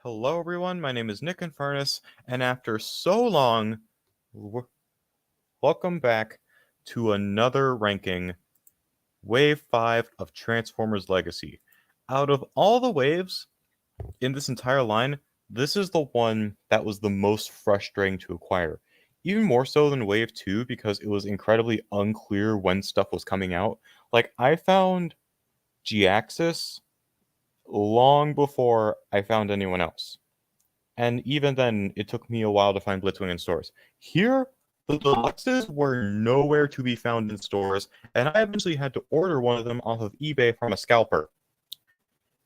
Hello, everyone. My name is Nick Infernus, and after so long, w- welcome back to another ranking, Wave 5 of Transformers Legacy. Out of all the waves in this entire line, this is the one that was the most frustrating to acquire. Even more so than Wave 2 because it was incredibly unclear when stuff was coming out. Like, I found G-Axis long before I found anyone else. And even then, it took me a while to find Blitzwing in stores. Here, the deluxes were nowhere to be found in stores, and I eventually had to order one of them off of eBay from a scalper.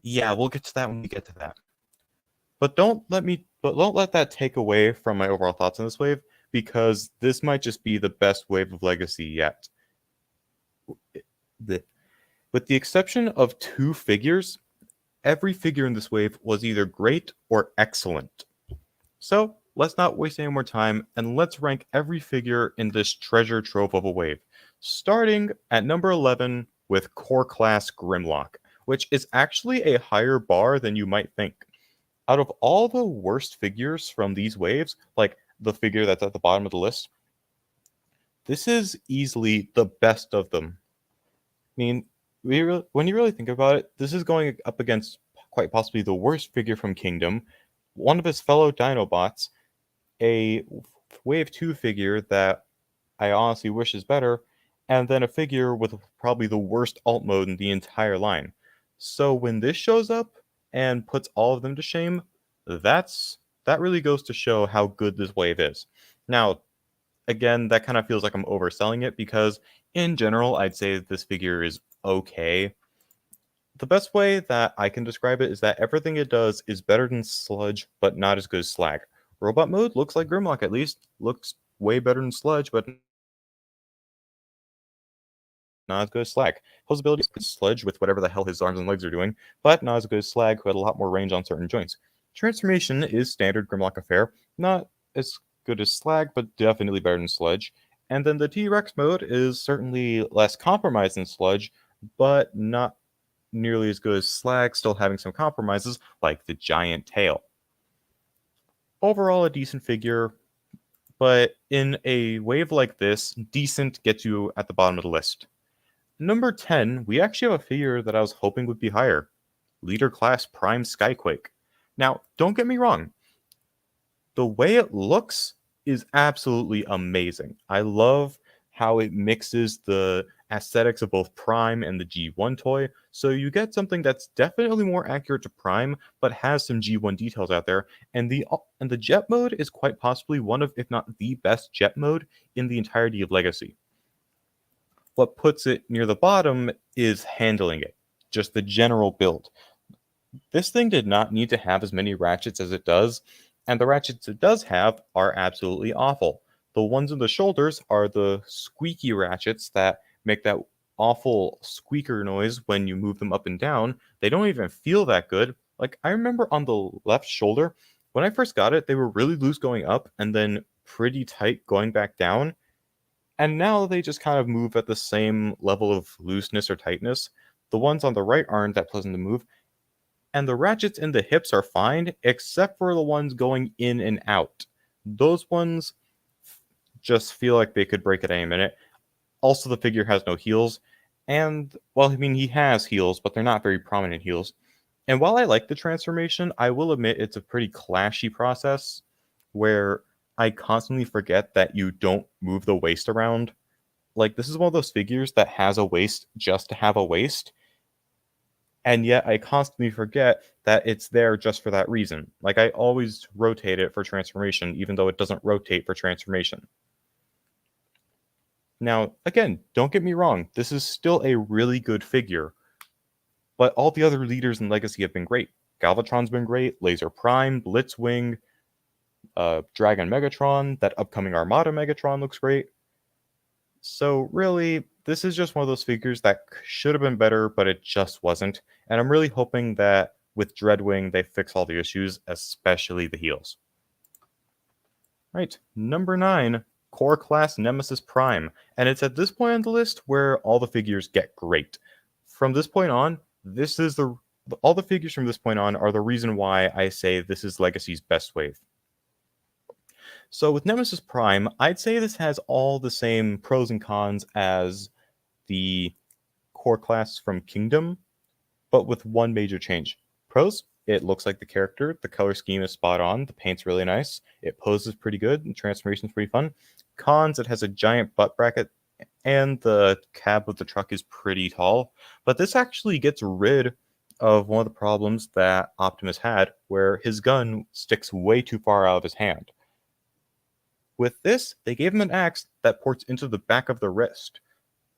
Yeah, we'll get to that when we get to that. But don't let that take away from my overall thoughts on this wave, because this might just be the best wave of Legacy yet. With the exception of two figures, every figure in this wave was either great or excellent. So let's not waste any more time and let's rank every figure in this treasure trove of a wave. Starting at number 11 with Core Class Grimlock, which is actually a higher bar than you might think. Out of all the worst figures from these waves, like the figure that's at the bottom of the list, this is easily the best of them. I mean, when you really think about it, this is going up against quite possibly the worst figure from Kingdom, one of his fellow Dinobots, a Wave 2 figure that I honestly wish is better, and then a figure with probably the worst alt mode in the entire line. So when this shows up and puts all of them to shame, that really goes to show how good this wave is. Now, again, that kind of feels like I'm overselling it because in general, I'd say this figure is okay. The best way that I can describe it is that everything it does is better than Sludge, but not as good as Slag. Robot mode looks like Grimlock at least. Looks way better than Sludge, but not as good as Slag. His ability is Sludge with whatever the hell his arms and legs are doing, but not as good as Slag, who had a lot more range on certain joints. Transformation is standard Grimlock affair. Not as good as Slag, but definitely better than Sludge. And then the T-Rex mode is certainly less compromised than Sludge, but not nearly as good as Slag, still having some compromises like the giant tail. Overall, a decent figure, but in a wave like this, decent gets you at the bottom of the list. Number 10, we actually have a figure that I was hoping would be higher. Leader Class Prime Skyquake. Now, don't get me wrong. The way it looks is absolutely amazing. I love how it mixes the aesthetics of both Prime and the G1 toy, so you get something that's definitely more accurate to Prime, but has some G1 details out there. And the Jet mode is quite possibly one of, if not the best Jet mode in the entirety of Legacy. What puts it near the bottom is handling it, just the general build. This thing did not need to have as many ratchets as it does, and the ratchets it does have are absolutely awful. The ones on the shoulders are the squeaky ratchets that make that awful squeaker noise when you move them up and down. They don't even feel that good. Like, I remember on the left shoulder, when I first got it, they were really loose going up and then pretty tight going back down. And now they just kind of move at the same level of looseness or tightness. The ones on the right aren't that pleasant to move, and the ratchets in the hips are fine, except for the ones going in and out. Those ones just feel like they could break at any minute. Also, the figure has no heels, and, well, I mean, he has heels, but they're not very prominent heels. And while I like the transformation, I will admit it's a pretty clashy process where I constantly forget that you don't move the waist around. Like, this is one of those figures that has a waist just to have a waist, and yet I constantly forget that it's there just for that reason. Like, I always rotate it for transformation, even though it doesn't rotate for transformation. Now, again, don't get me wrong, this is still a really good figure, but all the other leaders in Legacy have been great. Galvatron's been great, Laser Prime, Blitzwing, Dragon Megatron, that upcoming Armada Megatron looks great. So really, this is just one of those figures that should have been better, but it just wasn't. And I'm really hoping that with Dreadwing, they fix all the issues, especially the heels. Right, number 9, Core Class Nemesis Prime. And it's at this point on the list where all the figures get great. From this point on, this is all the figures from this point on are the reason why I say this is Legacy's best wave. So with Nemesis Prime, I'd say this has all the same pros and cons as the core class from Kingdom, but with one major change. Pros, it looks like the character, the color scheme is spot on, the paint's really nice, it poses pretty good, and transformation's pretty fun. Cons, it has a giant butt bracket, and the cab of the truck is pretty tall, but this actually gets rid of one of the problems that Optimus had, where his gun sticks way too far out of his hand. With this, they gave him an axe that ports into the back of the wrist,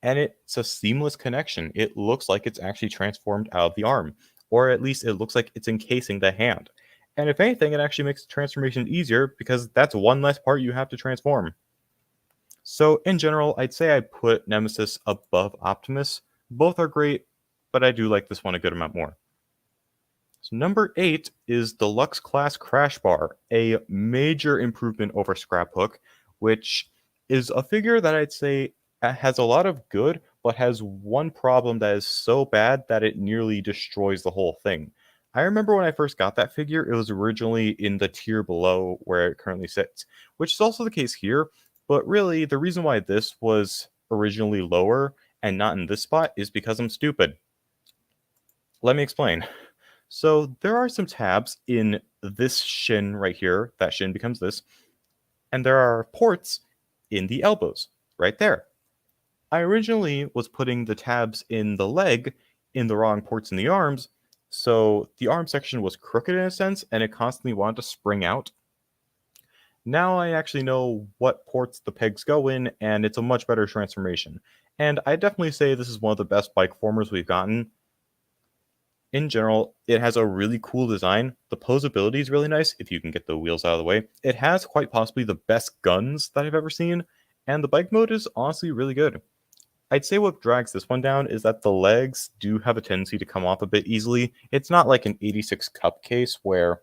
and it's a seamless connection. It looks like it's actually transformed out of the arm, or at least it looks like it's encasing the hand. And if anything, it actually makes the transformation easier because that's one less part you have to transform. So in general, I'd say I put Nemesis above Optimus. Both are great, but I do like this one a good amount more. So number 8 is Deluxe Class Crash Bar, a major improvement over Scraphook, which is a figure that I'd say has a lot of good, but has one problem that is so bad that it nearly destroys the whole thing. I remember when I first got that figure, it was originally in the tier below where it currently sits, which is also the case here, but really the reason why this was originally lower and not in this spot is because I'm stupid. Let me explain. So there are some tabs in this shin right here. That shin becomes this. And there are ports in the elbows right there. I originally was putting the tabs in the leg in the wrong ports in the arms. So the arm section was crooked in a sense, and it constantly wanted to spring out. Now I actually know what ports the pegs go in, and it's a much better transformation. And I definitely say this is one of the best bike formers we've gotten. In general, it has a really cool design. The posability is really nice if you can get the wheels out of the way. It has quite possibly the best guns that I've ever seen, and the bike mode is honestly really good. I'd say what drags this one down is that the legs do have a tendency to come off a bit easily. It's not like an 86 Cup case where,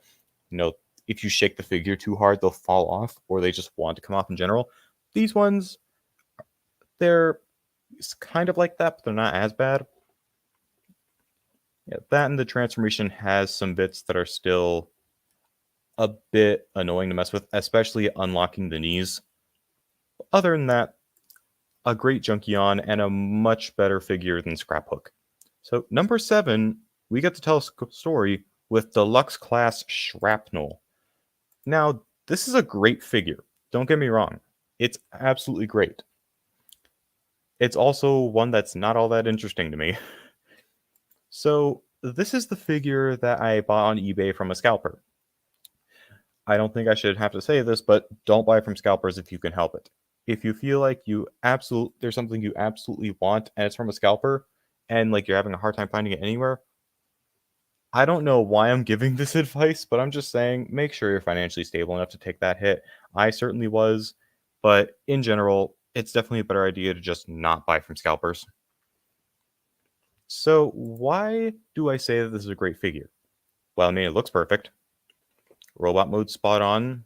if you shake the figure too hard, they'll fall off, or they just want to come off in general. These ones, they're kind of like that, but they're not as bad. Yeah, that and the transformation has some bits that are still a bit annoying to mess with, especially unlocking the knees. Other than that, a great Junkion and a much better figure than Scraphook. So number 7, we get to tell a story with Deluxe Class Shrapnel. Now, this is a great figure. Don't get me wrong. It's absolutely great. It's also one that's not all that interesting to me. So this is the figure that I bought on eBay from a scalper. I don't think I should have to say this, but don't buy from scalpers if you can help it. If you feel like there's something you absolutely want and it's from a scalper and like you're having a hard time finding it anywhere, I don't know why I'm giving this advice, but I'm just saying make sure you're financially stable enough to take that hit. I certainly was, but in general, it's definitely a better idea to just not buy from scalpers. So why do I say that this is a great figure? Well, I mean, it looks perfect. Robot mode spot on.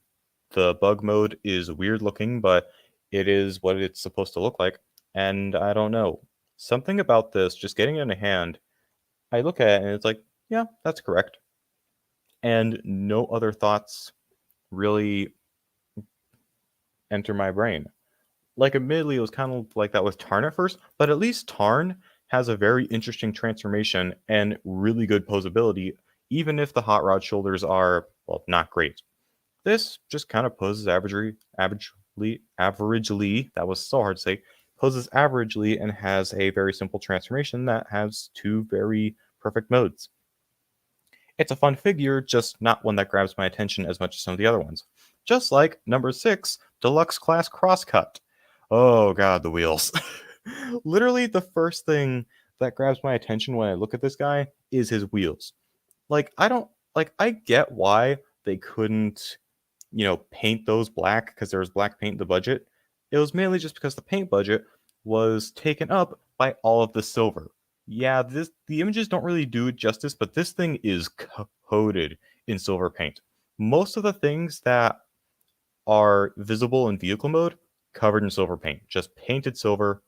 The bug mode is weird looking, but it is what it's supposed to look like. And I don't know. Something about this, just getting it in a hand, I look at it and it's like, yeah, that's correct. And no other thoughts really enter my brain. Like, admittedly, it was kind of like that with Tarn at first, but at least Tarn has a very interesting transformation and really good posability, even if the hot rod shoulders are, well, not great. This just kind of poses averagely, that was so hard to say, poses averagely and has a very simple transformation that has 2 very perfect modes. It's a fun figure, just not one that grabs my attention as much as some of the other ones. Just like number 6, Deluxe Class Crosscut. Oh god, the wheels. Literally the first thing that grabs my attention when I look at this guy is his wheels. I get why they couldn't, paint those black because there was black paint in the budget. It was mainly just because the paint budget was taken up by all of the silver. Yeah, the images don't really do it justice, but this thing is coated in silver paint. Most of the things that are visible in vehicle mode covered in silver paint, just painted silver.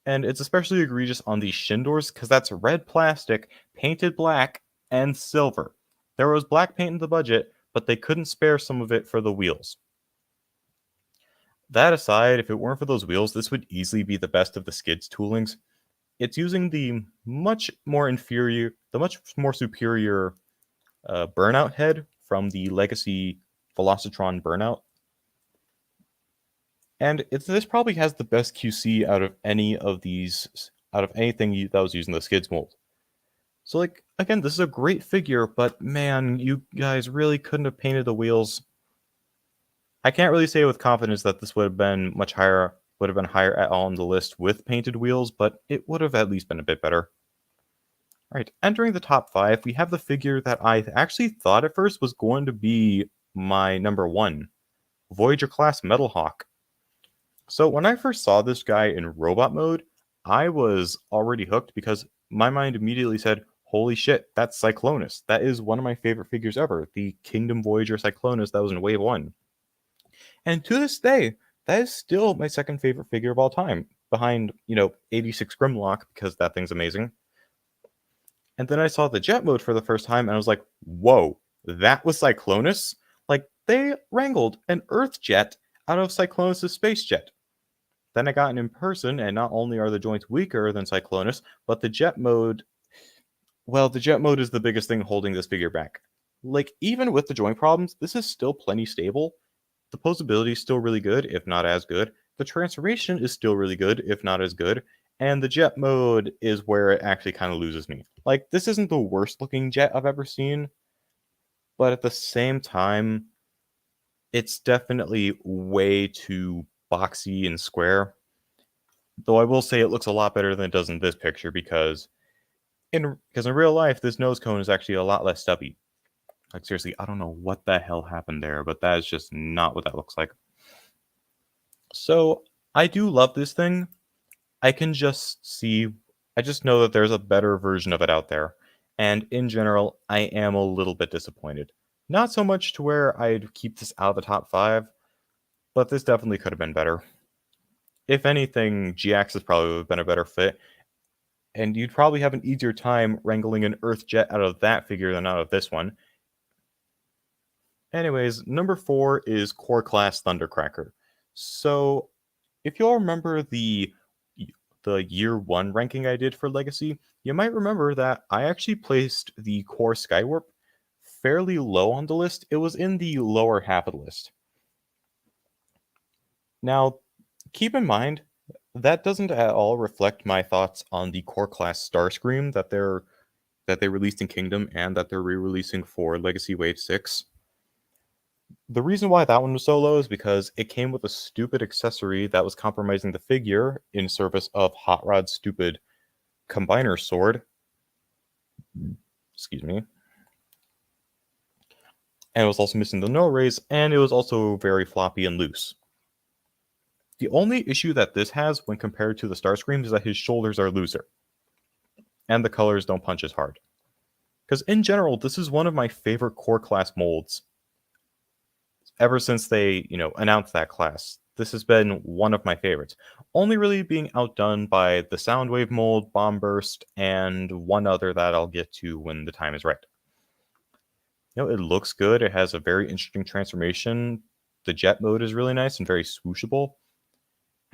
And it's especially egregious on the shin doors because that's red plastic, painted black, and silver. There was black paint in the budget, but they couldn't spare some of it for the wheels. That aside, if it weren't for those wheels, this would easily be the best of the skids toolings. It's using the much more superior burnout head from the Legacy Velocitron burnout. And this probably has the best QC out of any of these, out of anything that was using the skids mold. So, like, again, this is a great figure, but man, you guys really couldn't have painted the wheels. I can't really say with confidence that this would have been higher at all on the list with painted wheels, but it would have at least been a bit better. Alright, entering the top 5, we have the figure that I actually thought at first was going to be my number 1, Voyager class Metalhawk. So when I first saw this guy in robot mode, I was already hooked because my mind immediately said, holy shit, that's Cyclonus. That is one of my favorite figures ever, the Kingdom Voyager Cyclonus that was in Wave 1. And to this day, that is still my second favorite figure of all time, behind, 86 Grimlock, because that thing's amazing. And then I saw the jet mode for the first time, and I was like, whoa, that was Cyclonus? Like, they wrangled an Earth jet out of Cyclonus' space jet. Then I got it in person, and not only are the joints weaker than Cyclonus, but the jet mode is the biggest thing holding this figure back. Like, even with the joint problems, this is still plenty stable. The posability is still really good, if not as good. The transformation is still really good, if not as good. And the jet mode is where it actually kind of loses me. Like, this isn't the worst looking jet I've ever seen, but at the same time, it's definitely way too boxy and square. Though I will say it looks a lot better than it does in this picture because in real life, this nose cone is actually a lot less stubby. Like, seriously, I don't know what the hell happened there, but that is just not what that looks like. So, I do love this thing. I just know that there's a better version of it out there. And in general, I am a little bit disappointed. Not so much to where I'd keep this out of the top 5, but this definitely could have been better. If anything, G-Axis probably would have been a better fit, and you'd probably have an easier time wrangling an Earth jet out of that figure than out of this one. Anyways, number 4 is Core Class Thundercracker. So, if you'll remember the year 1 ranking I did for Legacy, you might remember that I actually placed the Core Skywarp fairly low on the list. It was in the lower half of the list. Now, keep in mind, that doesn't at all reflect my thoughts on the Core Class Starscream that they released in Kingdom and that they're re-releasing for Legacy Wave 6. The reason why that one was so low is because it came with a stupid accessory that was compromising the figure in service of Hot Rod's stupid combiner sword. Excuse me. And it was also missing the no rays, and it was also very floppy and loose. The only issue that this has when compared to the Starscream is that his shoulders are looser. And the colors don't punch as hard. Because in general, this is one of my favorite core class molds. Ever since they, announced that class, this has been one of my favorites. Only really being outdone by the Soundwave mold, Bomb Burst, and one other that I'll get to when the time is right. It looks good. It has a very interesting transformation. The jet mode is really nice and very swooshable.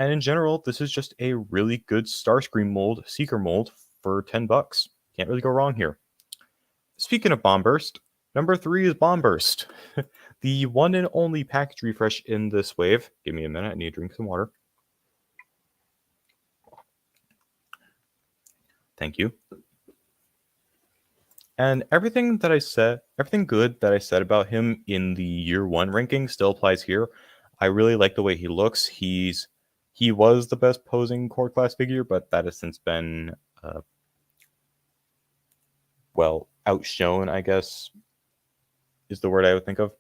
And in general, this is just a really good Starscream mold, Seeker mold for $10. Can't really go wrong here. Speaking of Bomb Burst, number 3 is Bomb Burst. The one and only package refresh in this wave. Give me a minute, I need to drink some water. Thank you. And everything good that I said about him in the year 1 ranking still applies here. I really like the way he looks. He was the best posing core class figure, but that has since been outshone, I guess, is the word I would think of.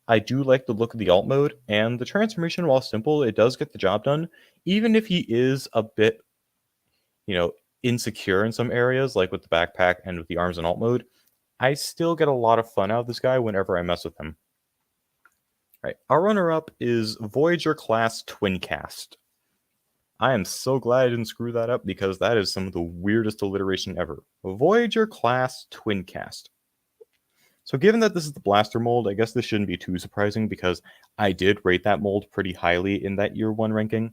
I do like the look of the alt mode, and the transformation, while simple, it does get the job done. Even if he is a bit, insecure in some areas, like with the backpack and with the arms and alt mode, I still get a lot of fun out of this guy whenever I mess with him. Right, our runner-up is Voyager class Twincast. I am so glad I didn't screw that up because that is some of the weirdest alliteration ever. Voyager class twin cast. So given that this is the blaster mold, I guess this shouldn't be too surprising because I did rate that mold pretty highly in that year 1 ranking.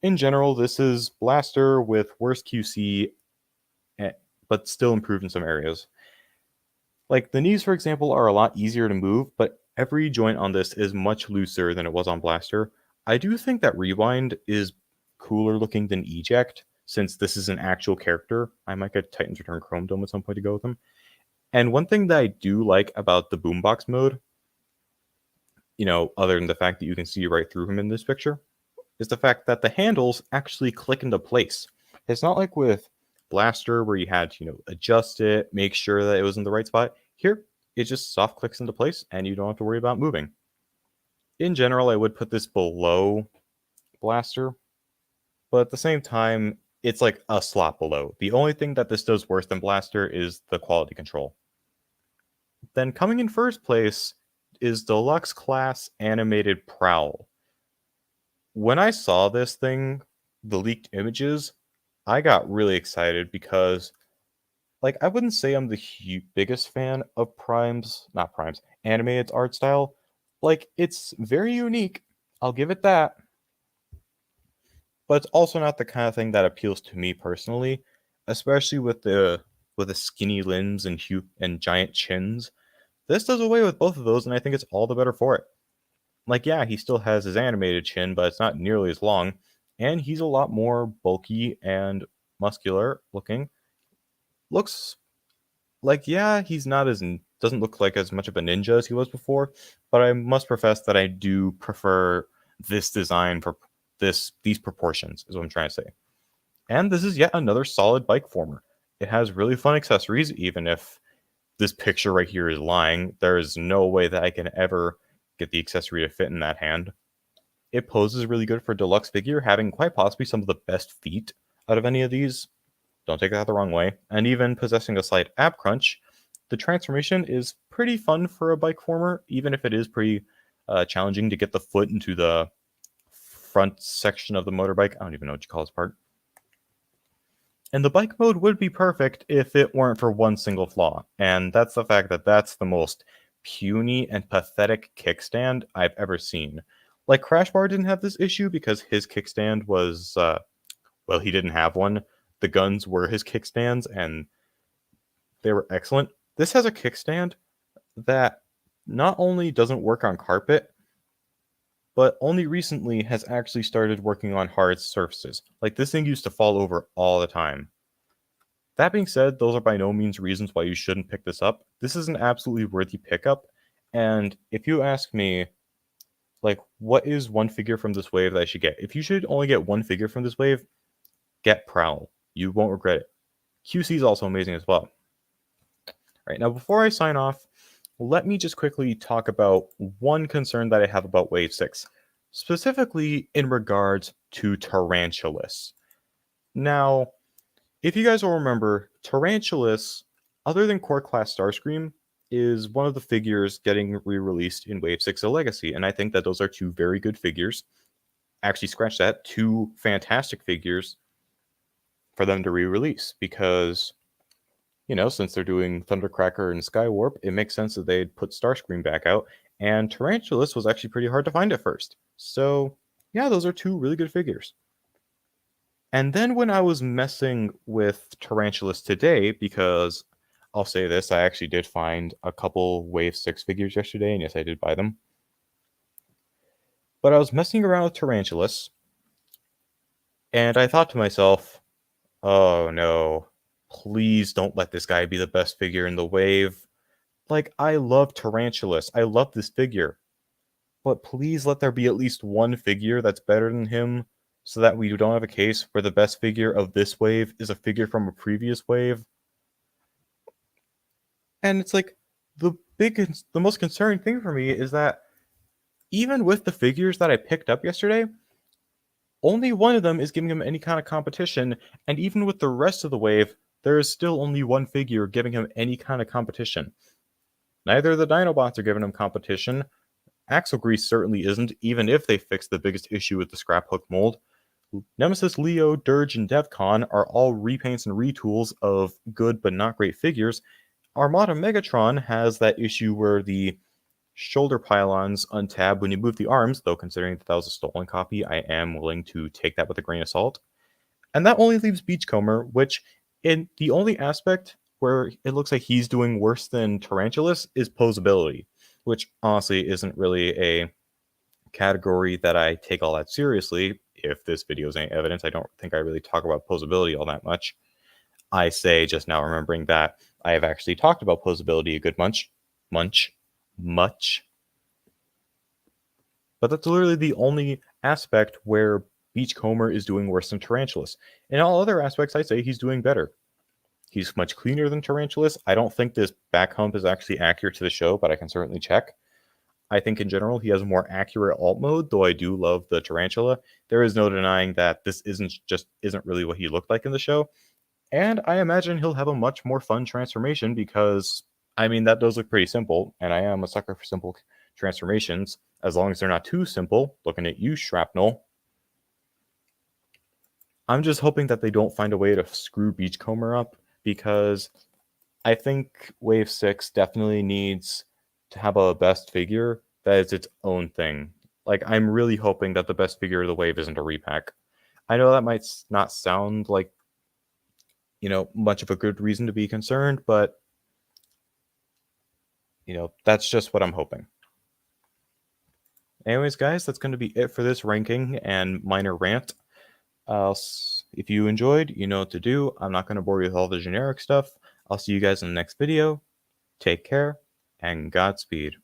In general, this is blaster with worse QC, but still improved in some areas. Like the knees, for example, are a lot easier to move, but every joint on this is much looser than it was on blaster. I do think that Rewind is cooler looking than Eject, since this is an actual character. I might get Titan's Return Chrome Dome at some point to go with him. And one thing that I do like about the boombox mode, other than the fact that you can see right through him in this picture, is the fact that the handles actually click into place. It's not like with Blaster where you had to, adjust it, make sure that it was in the right spot. Here, it just soft clicks into place and you don't have to worry about moving. In general, I would put this below Blaster, but at the same time, it's like a slot below. The only thing that this does worse than Blaster is the quality control. Then coming in first place is Deluxe Class Animated Prowl. When I saw this thing, the leaked images, I got really excited because, I wouldn't say I'm the biggest fan of not Prime's, animated art style. It's very unique, I'll give it that. But it's also not the kind of thing that appeals to me personally, especially with the skinny limbs and giant chins. This does away with both of those, and I think it's all the better for it. Yeah, he still has his animated chin, but it's not nearly as long, and he's a lot more bulky and muscular looking. Looks yeah, he's not doesn't look like as much of a ninja as he was before, but I must profess that I do prefer this design for these proportions, is what I'm trying to say. And this is yet another solid bike former. It has really fun accessories, even if this picture right here is lying. There is no way that I can ever get the accessory to fit in that hand. It poses really good for a deluxe figure, having quite possibly some of the best feet out of any of these. Don't take that the wrong way. And even possessing a slight ab crunch, the transformation is pretty fun for a bike former, even if it is pretty challenging to get the foot into the front section of the motorbike. I don't even know what you call this part. And the bike mode would be perfect if it weren't for one single flaw, and that's the fact that that's the most puny and pathetic kickstand I've ever seen. Crash Bar didn't have this issue because his kickstand was, he didn't have one. The guns were his kickstands, and they were excellent. This has a kickstand that not only doesn't work on carpet, but only recently has actually started working on hard surfaces. This thing used to fall over all the time. That being said, those are by no means reasons why you shouldn't pick this up. This is an absolutely worthy pickup, and if you ask me, what is one figure from this wave that I should get? If you should only get one figure from this wave, get Prowl. You won't regret it. QC is also amazing as well. All right, now before I sign off, let me just quickly talk about one concern that I have about Wave 6, specifically in regards to Tarantulas. Now, if you guys will remember, Tarantulas, other than Core Class Starscream, is one of the figures getting re-released in Wave 6 of Legacy, and I think that those are two very good figures. Actually, scratch that, two fantastic figures for them to re-release, because since they're doing Thundercracker and Skywarp, it makes sense that they'd put Starscream back out, and Tarantulas was actually pretty hard to find at first. So, yeah, those are two really good figures. And then when I was messing with Tarantulas today, because I'll say this, I actually did find a couple Wave 6 figures yesterday, and yes, I did buy them. But I was messing around with Tarantulas, and I thought to myself, oh no, please don't let this guy be the best figure in the wave. I love Tarantulas. I love this figure. But please let there be at least one figure that's better than him, so that we don't have a case where the best figure of this wave is a figure from a previous wave. And it's the most concerning thing for me is that even with the figures that I picked up yesterday, only one of them is giving him any kind of competition, and even with the rest of the wave, there is still only one figure giving him any kind of competition. Neither of the Dinobots are giving him competition. Axle Grease certainly isn't, even if they fix the biggest issue with the scrap hook mold. Nemesis, Leo, Dirge, and Devcon are all repaints and retools of good but not great figures. Armada Megatron has that issue where the shoulder pylons untab when you move the arms, though considering that was a stolen copy, I am willing to take that with a grain of salt. And that only leaves Beachcomber, which in the only aspect where it looks like he's doing worse than Tarantulas is posability, which honestly isn't really a category that I take all that seriously. If this video is any evidence, I don't think I really talk about posability all that much. I say just now remembering that I have actually talked about posability a good much. But that's literally the only aspect where Beachcomber is doing worse than Tarantulas. In all other aspects, I say he's doing better. He's much cleaner than Tarantulas. I don't think this back hump is actually accurate to the show, but I can certainly check. I think in general he has a more accurate alt mode, though I do love the Tarantula. There is no denying that this isn't really what he looked like in the show. And I imagine he'll have a much more fun transformation because, I mean, that does look pretty simple, and I am a sucker for simple transformations, as long as they're not too simple. Looking at you, Shrapnel. I'm just hoping that they don't find a way to screw Beachcomber up, because I think Wave 6 definitely needs to have a best figure that is its own thing. Like, I'm really hoping that the best figure of the wave isn't a repack. I know that might not sound like, much of a good reason to be concerned, but, that's just what I'm hoping. Anyways, guys, that's going to be it for this ranking and minor rant. If you enjoyed, you know what to do. I'm not going to bore you with all the generic stuff. I'll see you guys in the next video. Take care, and Godspeed.